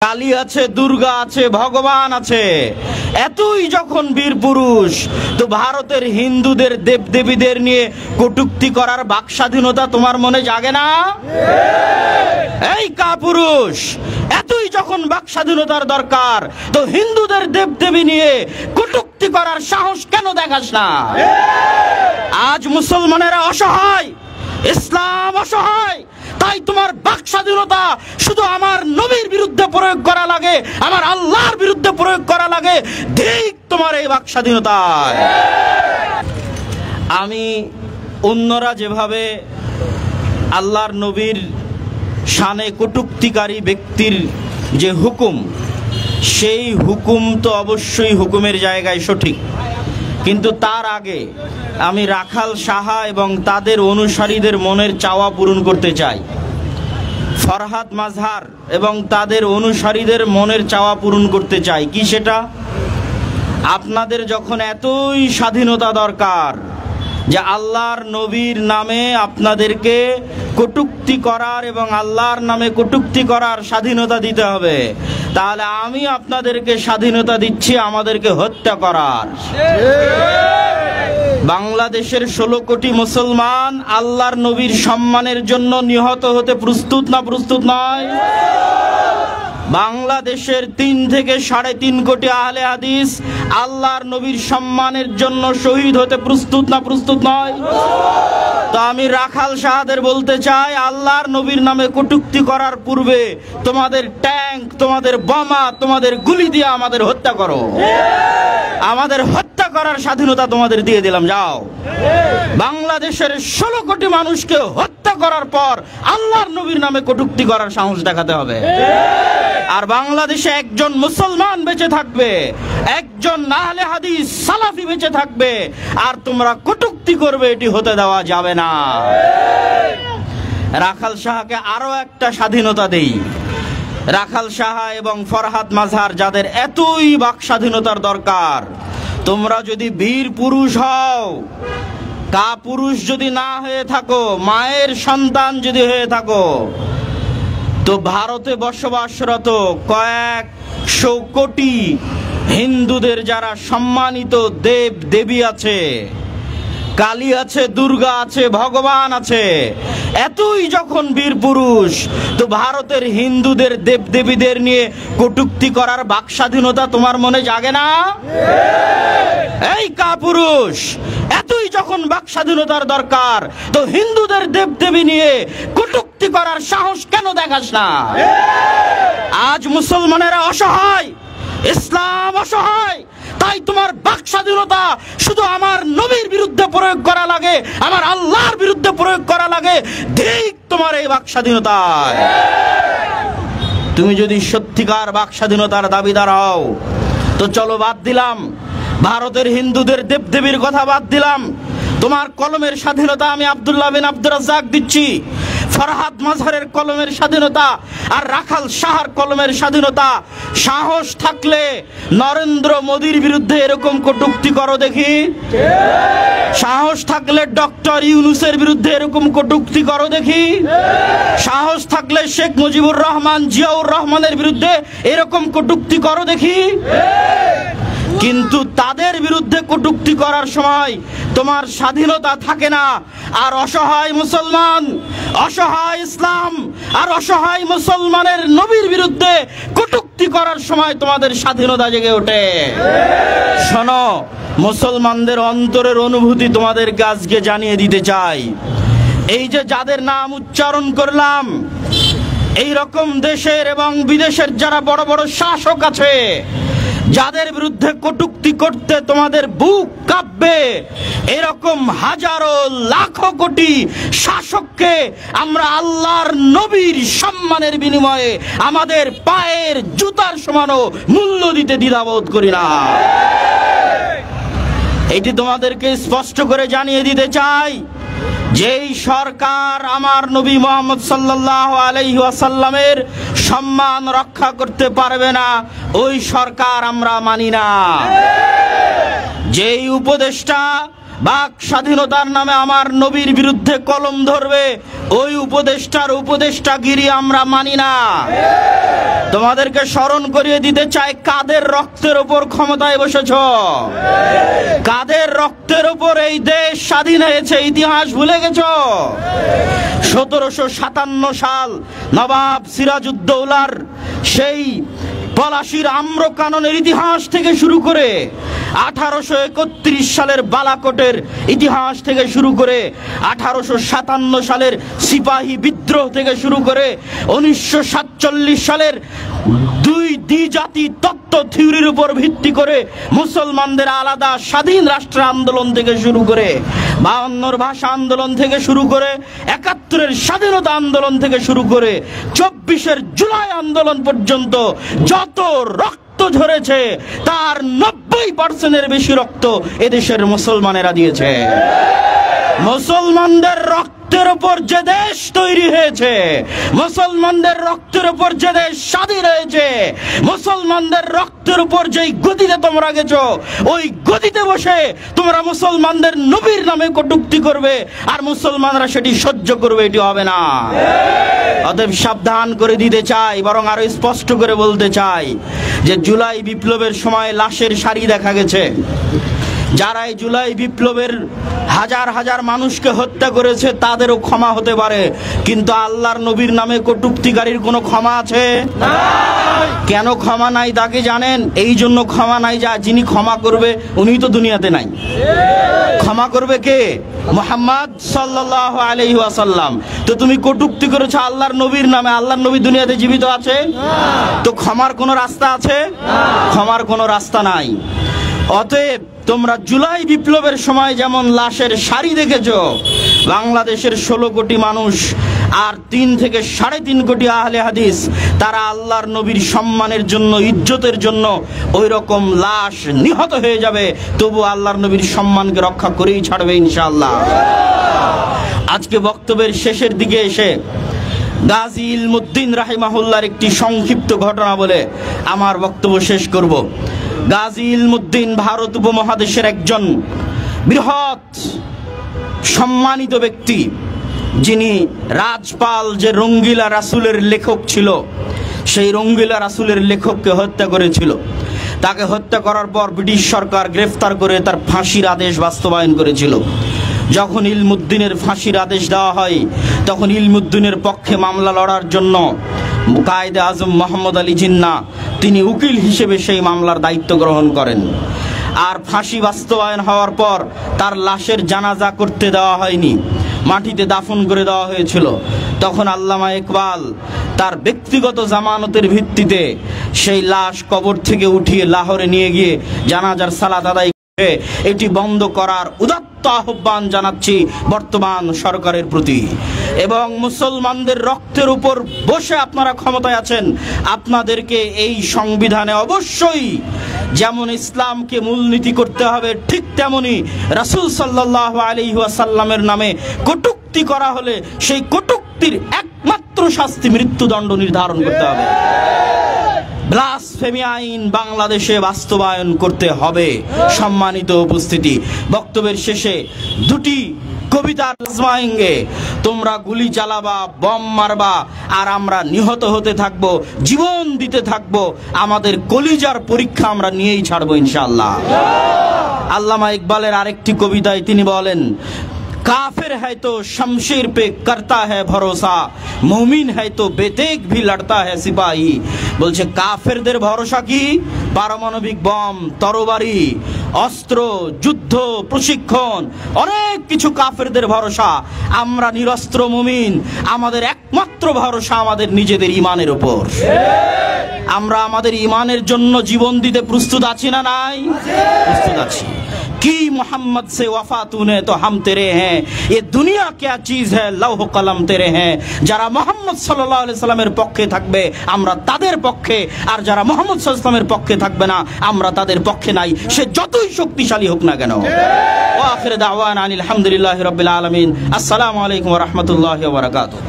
কালী আছে, দুর্গা আছে, ভগবান আছে, এতই যখন বীর পুরুষ, তো ভারতের হিন্দুদের দেবদেবীদের নিয়ে কটূক্তি করার বাক স্বাধীনতা তোমার মনে জাগে না? এই কাপুরুষ, এতই যখন বাক স্বাধীনতার দরকার, তো হিন্দুদের দেবদেবী নিয়ে কটূক্তি করার সাহস কেন দেখাস না? আজ মুসলমানেরা অসহায়, ইসলাম অসহায়, তাই তোমার বাক স্বাধীনতা শুধু আমার নবীর বিরুদ্ধে প্রয়োগ করা লাগে, আমার আল্লাহর বিরুদ্ধে প্রয়োগ করা লাগে। ঠিক তোমার এই বাক স্বাধীনতায় আমি অন্যরা যেভাবে আল্লাহর নবীর শানে কটূক্তিকারী ব্যক্তির যে হুকুম, সেই হুকুম তো অবশ্যই হুকুমের জায়গায় সঠিক, কিন্তু তার আগে আমি রাখাল সাহা এবং তাদের অনুসারীদের মনের চাওয়া পূরণ করতে চাই। ফরহাদ মাজহার এবং তাদের অনুসারীদের মনের চাওয়া পূরণ করতে চাই। কি সেটা? আপনাদের যখন এতই স্বাধীনতা দরকার যে আল্লাহর নবীর নামে আপনাদেরকে কটূক্তি করার এবং আল্লাহর নামে কটূক্তি করার স্বাধীনতা দিতে হবে, তাহলে আমি আপনাদেরকে স্বাধীনতা দিচ্ছি আমাদেরকে হত্যা করার। বাংলাদেশের 16 কোটি মুসলমান আল্লাহর নবীর সম্মানের জন্য নিহত হতে প্রস্তুত না প্রস্তুত নয়? বাংলাদেশের 3 থেকে 3.5 কোটি আহলে হাদিস আল্লাহর নবীর সম্মানের জন্য শহীদ হতে প্রস্তুত না প্রস্তুত নয়? তো আমি রাখাল সাহাদের বলতে চাই, আল্লাহর নবীর নামে কটূক্তি করার পূর্বে তোমাদের ট্যাঙ্ক, তোমাদের বোমা, তোমাদের গুলি দিয়ে আমাদের হত্যা করো। আমাদের হত্যা করার স্বাধীনতা তোমাদের দিয়ে দিলাম, যাও। বাংলাদেশের 16 কোটি মানুষকে হত্যা করার পর আল্লাহর নবীর নামে কটূক্তি করার সাহস দেখাতে হবে। আর বাংলাদেশে একজন মুসলমান বেঁচে থাকবে, একজন আহলে হাদিস সালাফি বেঁচে থাকবে, আর তোমরা কটূক্তি করবে, এটি হতে দেওয়া যাবে না। রাখাল সাহাকে আরো একটা স্বাধীনতা দেই। রাখাল সাহা এবং ফরহাদ মাজহার, যাদের এতই বাক স্বাধীনতার দরকার, তোমরা যদি বীর পুরুষ হও, কাপুরুষ যদি না হয়ে থাকো, মায়ের সন্তান যদি হয়ে থাকো, তো ভারতে বসবাসরত কয়েকশো কোটি হিন্দুদের যারা সম্মানিত দেব দেবী আছে, কালী আছে, দুর্গা আছে, ভগবান আছে, এতই যখন বীর পুরুষ, তো ভারতের হিন্দুদের দেবদেবীদের নিয়ে কটূক্তি করার বাক স্বাধীনতা তোমার মনে জাগে না? এই কাপুরুষ, এতই যখন বাক স্বাধীনতার দরকার, তো হিন্দুদের দেবদেবী নিয়ে কটূক্তি করার সাহস কেন দেখাস না? আজ মুসলমানেরা অসহায়, ইসলাম অসহায়, তাই তোমার বাক স্বাধীনতা শুধু আমার নবীর বিরুদ্ধে প্রয়োগ করা লাগে, আমার আল্লাহর বিরুদ্ধে প্রয়োগ করা লাগে। ঠিক তোমার এই বাক স্বাধীনতায় তুমি যদি সত্যিকার বাক স্বাধীনতার দাবিদার হও, তো চলো, বাদ দিলাম ভারতের হিন্দুদের দেবদেবীর কথা, বাদ দিলাম। তোমার কলমের স্বাধীনতা আমি আব্দুল্লাহ বিন আব্দুর রাজ্জাক দিচ্ছি, ফরহাদ মাজহারের কলমের স্বাধীনতা আর রাখাল সাহার কলমের স্বাধীনতা। সাহস থাকলে নরেন্দ্র মোদীর বিরুদ্ধে এরকম কটূক্তি করো দেখি। সাহস থাকলে ডক্টর ইউনূসের বিরুদ্ধে এরকম কটূক্তি করো দেখি। সাহস থাকলে শেখ মুজিবুর রহমান, জিয়াউর রহমানের বিরুদ্ধে এরকম কটূক্তি করো দেখি। কিন্তু তাদের বিরুদ্ধে কটূক্তি করার সময় তোমার স্বাধীনতা থাকে না। আর অসহায় মুসলমান, অসহায় ইসলাম আর অসহায় মুসলমানের নবীর বিরুদ্ধে কটূক্তি করার সময় তোমাদের স্বাধীনতা জেগে ওঠে। শোনো, মুসলমানদের অন্তরের অনুভূতি তোমাদেরকে আজকে জানিয়ে দিতে চাই। এই যে যাদের নাম উচ্চারণ করলাম, এই রকম দেশের এবং বিদেশের যারা বড় বড় শাসক আছে, যাদের বিরুদ্ধে কটূক্তি করতে তোমাদের বুক কাঁপবে, এরকম হাজারো লাখো কোটি শাসককে আমরা আল্লাহর নবীর সম্মানের বিনিময়ে আমাদের পায়ের জুতার সমানও মূল্য দিতে দ্বিধাবোধ করি না। এটি তোমাদেরকে স্পষ্ট করে জানিয়ে দিতে চাই, যেই সরকার আমার নবী মুহাম্মদ সাল্লাল্লাহু আলাইহি ওয়াসাল্লামের সম্মান রক্ষা করতে পারবে না, ওই সরকার আমরা মানি না। যেই উপদেষ্টা বাক স্বাধীনতার নামে আমার নবীর বিরুদ্ধে কলম ধরবে, ওই উপদেষ্টার উপদেষ্টাগিরি আমরা মানি না। তোমাদেরকে স্মরণ করিয়ে দিতে চাই, কাদের রক্তের উপর ক্ষমতায় বসেছ, কাদের রক্তের উপর এই দেশ স্বাধীন হয়েছে, ইতিহাস ভুলে গেছ। 1757 সাল নবাব সিরাজউদ্দৌলার সেই পলাশির আম্রকাননের ইতিহাস থেকে শুরু করে 1831 সালের বালাকোটের ইতিহাস থেকে শুরু করে 1857 সালের সিপাহী বিদ্রোহ থেকে শুরু করে 1947 সালের দুই দ্বিজাতি তত্ত্ব থিওরির উপর ভিত্তি করে মুসলমানদের আলাদা স্বাধীন রাষ্ট্র আন্দোলন থেকে শুরু করে 52 ভাষা আন্দোলন থেকে শুরু করে 71 স্বাধীনতা আন্দোলন থেকে শুরু করে 24 জুলাই আন্দোলন পর্যন্ত যত রক্ত ঝরেছে তার 90% বেশি রক্ত এদেশের মুসলমানেরা দিয়েছে। মুসলমানদের রক্তের উপর যে দেশ তৈরি হয়েছে, মুসলমানদের রক্তের উপর যে দেশ স্বাধীন হয়েছে, মুসলমানদের রক্তের উপর যেই গদিতে তোমরা গেছো, ওই গদিতে বসে তোমরা মুসলমানদের নবীর নামে কটূক্তি করবে আর মুসলমানরা সেটি সহ্য করবে, এটি হবে না। অতএব সাবধান করে দিতে চাই, বরং আরো স্পষ্ট করে বলতে চাই যে জুলাই বিপ্লবের সময় লাশের সারি দেখা গেছে। যারা এই জুলাই বিপ্লবের হাজার হাজার মানুষকে হত্যা করেছে তাদেরও ক্ষমা হতে পারে, কিন্তু আল্লাহর নবীর নামে কটূক্তিকারীর কোনো ক্ষমা আছে? কেন ক্ষমা নাই তাকে জানেন? এই জন্য ক্ষমা নাই যা যিনি ক্ষমা করবে উনি তো দুনিয়াতে নাই। ক্ষমা করবে কে? মুহাম্মদ সাল্লাল্লাহু আলাইহি ওয়াসাল্লাম। তো তুমি কটূক্তি করেছো আল্লাহর নবীর নামে, আল্লাহর নবী দুনিয়াতে জীবিত আছে? তো ক্ষমার কোনো রাস্তা আছে? ক্ষমার কোনো রাস্তা নাই। অতএব তোমরা জুলাই বিপ্লবের সময় যেমন লাশের সারি দেখেছো, বাংলাদেশের 16 কোটি মানুষ আর 3 থেকে 3.5 কোটি আহলে হাদিস তারা আল্লাহর নবীর সম্মানের জন্য, ইজ্জতের জন্য ওই রকম লাশ নিহত হয়ে যাবে, তবু আল্লাহর নবীর সম্মানকে রক্ষা করেই ছাড়বে ইনশাআল্লাহ। আজকে বক্তব্যের শেষের দিকে এসে গাজী ইলমুদ্দিন রাহিমাহুল্লাহর একটি সংক্ষিপ্ত ঘটনা বলে আমার বক্তব্য শেষ করব। গাজী ইলমুদ্দিন ভারত উপমহাদেশের একজন বৃহৎ সম্মানিত ব্যক্তি, যিনি রাজপাল যে রঙ্গিলা রাসূলের লেখক ছিল, সেই রঙ্গিলা রাসূলের লেখককে হত্যা করেছিল। তাকে হত্যা করার পর ব্রিটিশ সরকার গ্রেফতার করে তার ফাঁসির আদেশ বাস্তবায়ন করেছিল। যখন ইলমুদ্দিনের ফাঁসির আদেশ দেওয়া হয়, তখন ইলমুদ্দিনের পক্ষে মামলা লড়ার জন্য কায়েদে আজম মোহাম্মদ আলী জিন্নাহ তিনি উকিল হিসেবে সেই মামলার দায়িত্ব গ্রহণ করেন। আর ফাঁসি বাস্তবায়ন হওয়ার পর তার লাশের জানাজা করতে দেওয়া হয়নি, মাটিতে দাফন করে দেওয়া হয়েছিল। তখন আল্লামা ইকবাল তার ব্যক্তিগত জামানতের ভিত্তিতে সেই লাশ কবর থেকে উঠিয়ে লাহোরে নিয়ে গিয়ে জানাজার সালাত আদায় করে এটি বন্ধ করার উদাত্ত আহ্বান জানাচ্ছি বর্তমান সরকারের প্রতি। এবং মুসলমানদের রক্তের উপর বসে আপনারা ক্ষমতায় আছেন, আপনাদেরকে এই সংবিধানে অবশ্যই যেমন ইসলামকে মূলনীতি করতে হবে, ঠিক তেমনি রাসূল সাল্লাল্লাহু আলাইহি ওয়াসাল্লামের নামে কটূক্তি করা হলে সেই কটূক্তির একমাত্র শাস্তি মৃত্যুদণ্ড নির্ধারণ করতে হবে। ব্লাসফেমি আইন বাংলাদেশে বাস্তবায়ন করতে হবে। সম্মানিত উপস্থিতি, বক্তব্যের শেষে দুটি কবিতা আজমায়েঙ্গে, তোমরা গুলি চালাবা, বম মারবা, আর আমরা নিহত হতে থাকবো, জীবন দিতে থাকবো, আমাদের কলিজার পরীক্ষা আমরা নিয়েই ছাড়বো ইনশাআল্লাহ। আল্লামা ইকবালের আরেকটি কবিতায় তিনি বলেন, काफिर है तो शमशीर पे करता है भरोसा, मुमिन है तो बेतेग भी लड़ता है सिपाही। বলছে কাফেরদের ভরসা কি? পারমাণবিক বম, তরবারি, অস্ত্র, যুদ্ধ, প্রশিক্ষণ, অনেক কিছু কাফেরদের ভরসা। আমরা নিরস্ত্র মুমিন, আমাদের একমাত্র ভরসা আমাদের নিজেদের ঈমানের উপর। আমরা আমাদের ঈমানের জন্য জীবন দিতে প্রস্তুত আছি না নাই? প্রস্তুত আছি। কি মোহাম্মদ সে ওয়াফা তুনে তো হাম তেরে হ্যাঁ, এ দুনিয়া क्या चीज है লৌহ কলম তেরে হ্যাঁ। যারা মোহাম্মদ সাল্লাল্লাহু আলাইহি সাল্লামের পক্ষে থাকবে আমরা তাদের পক্ষে, আর যারা মোহাম্মদ সাল্লাল্লাহু আলাইহি সাল্লামের পক্ষে থাকবে না আমরা তাদের পক্ষে নাই, সে যতই শক্তিশালী হোক না কেন। ওয়া আখির দাওয়ানা আলহামদুলিল্লাহি রাব্বিল আলামিন। আসসালামু আলাইকুম ওয়া রাহমাতুল্লাহি ওয়া বারাকাতুহু।